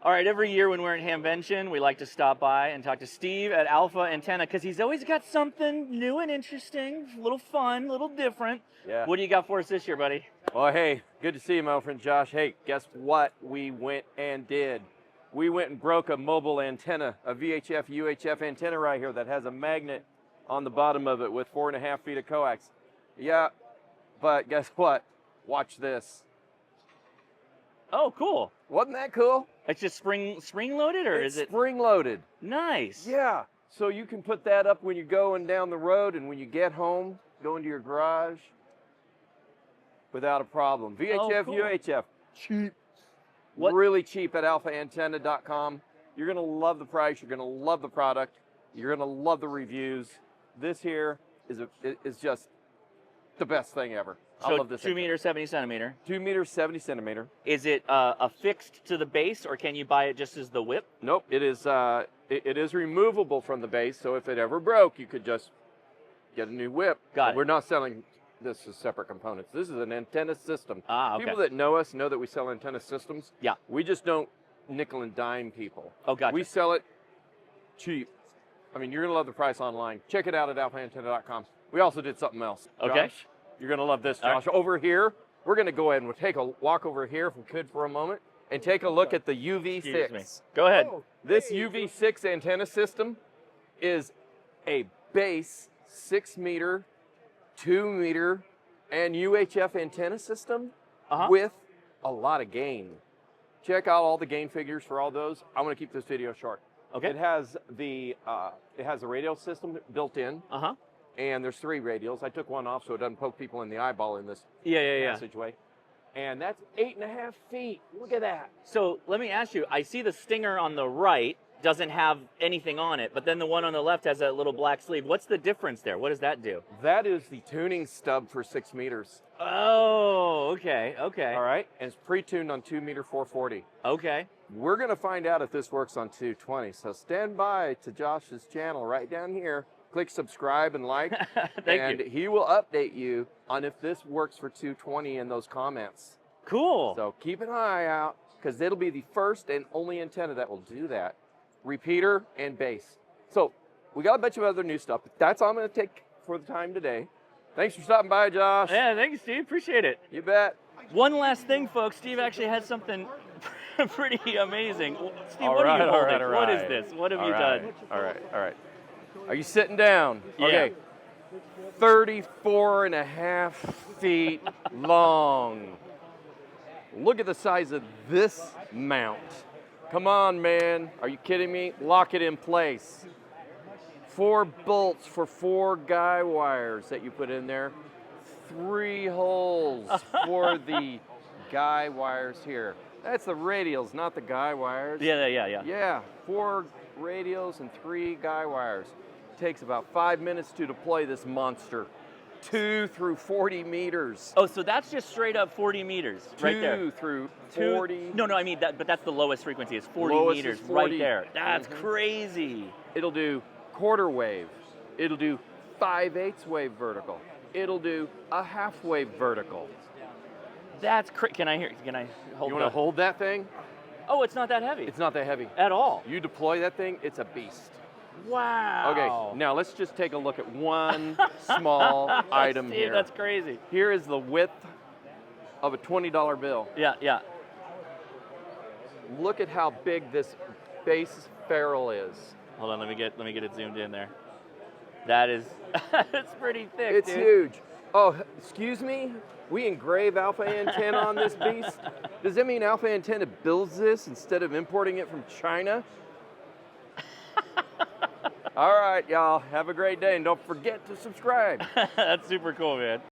All right, every year when we're in Hamvention, we like to stop by and talk to Steve at Alpha Antenna because he's always got something new and interesting, a little fun, a little different. Yeah. What do you got for us this year, buddy? Well, hey, good to see you, my old friend Josh. Hey, guess what we went and did? We went and broke a mobile antenna, a VHF, UHF antenna right here that has a magnet on the bottom of it with 4.5 feet of coax. Yeah, but guess what? Watch this. Oh, cool. Wasn't that cool? It's just spring loaded, or It's is it spring loaded? nice? Yeah, so you can put that up when you're going down the road and when you get home, go into your garage without a problem. VHF, cool. UHF, cheap. What? Really cheap at alphaantenna.com. You're gonna love the price, you're gonna love the product, you're gonna love the reviews. This here is just the best thing ever. I So love this 2 antenna. meters, 70 centimeter. 2 meters, 70 centimeter. Is it affixed to the base, or can you buy it just as the whip? Nope, it is removable from the base, so if it ever broke, you could just get a new whip. Got But it. we're not selling this as separate components. This is an antenna system. Ah, okay. People that know us know that we sell antenna systems. Yeah. We just don't nickel and dime people. Oh, gotcha. We sell it cheap. I mean, you're gonna love the price online. Check it out at alphaantenna.com. We also did something else. Okay. Josh, you're gonna love this, All right. Josh. Over here, we're gonna go ahead and we'll take a walk over here if we could for a moment and take a look at the UV6. Excuse me. Go ahead. This UV6 antenna system is a base 6 meter, 2 meter, and UHF antenna system with a lot of gain. Check out all the gain figures for all those. I'm going to keep this video short. Okay. It has the radio system built in, Uh-huh. and there's 3 radials. I took one off so it doesn't poke people in the eyeball in this Yeah. passageway. And that's 8.5 feet. Look at that. So let me ask you, I see the Stinger on the right doesn't have anything on it, but then the one on the left has that little black sleeve. What's the difference there? What does that do? That is the tuning stub for 6 meters. Oh, okay. All right, and it's pre-tuned on 2 meter 440. Okay. We're gonna find out if this works on 220. So stand by to Josh's channel right down here. Click subscribe and like, Thank you. he will update you on if this works for 220 in those comments. Cool. So keep an eye out, because it'll be the first and only antenna that will do that. Repeater and base. So we got a bunch of other new stuff, but that's all I'm gonna take for the time today. Thanks for stopping by, Josh. Yeah, thank you, Steve. Appreciate it. You bet. One last thing, folks. Steve actually had something pretty amazing. Steve, All what are you right, all holding? right, all What is right. this? What have All you right, done? All right. Are you sitting down? Yeah. Okay. 34.5 feet long. Look at the size of this mount. Come on, man. Are you kidding me? Lock it in place. 4 bolts for 4 guy wires that you put in there. 3 holes for the guy wires here. That's the radials, not the guy wires. Yeah. Yeah, 4 radials and 3 guy wires. Takes about 5 minutes to deploy this monster. 2 through 40 meters. Oh, so that's just straight up 40 meters right there. 2 through 40. No, I mean that, but that's the lowest frequency. It's 40 Lowest meters is 40. right there. That's Mhm. crazy. It'll do quarter wave. It'll do 5/8 wave vertical. It'll do a half wave vertical. That's Can I hold? You want to hold that thing? Oh, it's not that heavy. It's not that heavy. at all. You deploy that thing, it's a beast. Wow. Okay, now let's just take a look at one small item Steve, here. That's crazy. Here is the width of a $20 bill. Yeah. Look at how big this base ferrule is. Hold on, let me get it zoomed in there. That is, it's pretty thick, It's dude. huge. Oh, excuse me? We engrave Alpha Antenna on this beast? Does that mean Alpha Antenna builds this instead of importing it from China? All right, y'all. Have a great day, and don't forget to subscribe. That's super cool, man.